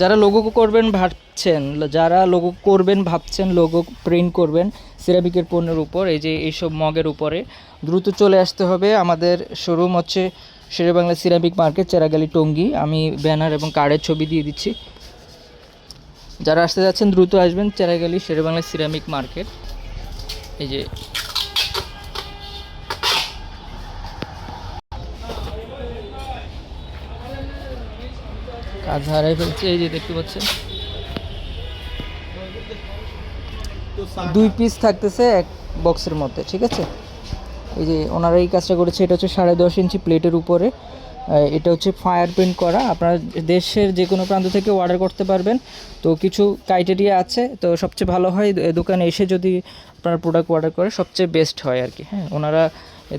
যারা লোগো করবেন ভাবছেন, লোগো প্রিন্ট করবেন সিরামিকের পণ্যের উপর, এই যে এইসব মগের উপরে, দ্রুত চলে আসতে হবে। আমাদের শোরুম হচ্ছে শেরেবাংলা সিরামিক মার্কেট, চেরাগালি, টঙ্গী। আমি ব্যানার এবং কার্ডের ছবি দিয়ে দিচ্ছি। যারা আসতে যাচ্ছেন দ্রুত আসবেন চেরাগালি শেরেবাংলা সিরামিক মার্কেট। এই যে কাজ হারাই ফেলছে, এই যে দেখতে পাচ্ছেন 2 পিস থাকতেছে এক বক্সের মধ্যে, ঠিক আছে। এই যে ওনারা এই কাজটা করেছে, এটা হচ্ছে 10.5 ইঞ্চি প্লেটের উপরে। এটা হচ্ছে ফায়ার প্রিন্ট করা। আপনারা দেশের যে কোনো প্রান্ত থেকে অর্ডার করতে পারবেন। তো কিছু ক্রাইটেরিয়া আছে, তো সবচেয়ে ভালো হয় দোকানে এসে যদি আপনার প্রোডাক্ট অর্ডার করে সবচেয়ে বেস্ট হয় আর কি। হ্যাঁ, ওনারা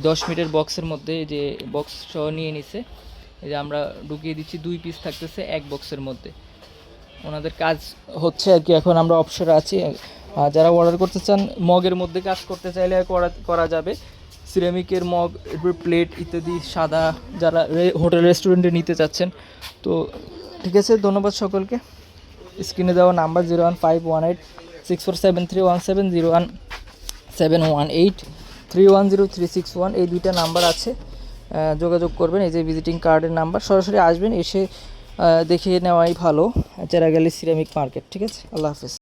10 মিটার বক্সের মধ্যে যে বক্স সহ নিয়ে নিছে। এই যে আমরা ঢুকিয়ে দিচ্ছি, 2 পিস থাকতেছে এক বক্সের মধ্যে। ওনাদের কাজ হচ্ছে আর কি, এখন আমরা অবসরে আছি। যারা অর্ডার করতে চান, মগের মধ্যে কাজ করতে চাইলে করা যাবে। সিরামিকের মগ, প্লেট ইত্যাদি সাদা, যারা হোটেল রেস্টুরেন্টে নিতে চাচ্ছেন। তো ঠিক আছে, ধন্যবাদ সকলকে। স্ক্রিনে দেওয়া নাম্বার 01518647317, 01718310361, এই দুইটা নাম্বার আছে, যোগাযোগ করবেন। এই যে ভিজিটিং কার্ডের নাম্বার, সরাসরি আসবেন, এসে দেখিয়ে নেওয়াই ভালো। চেরাগালি সিরামিক মার্কেট, ঠিক আছে। আল্লাহ হাফেজ।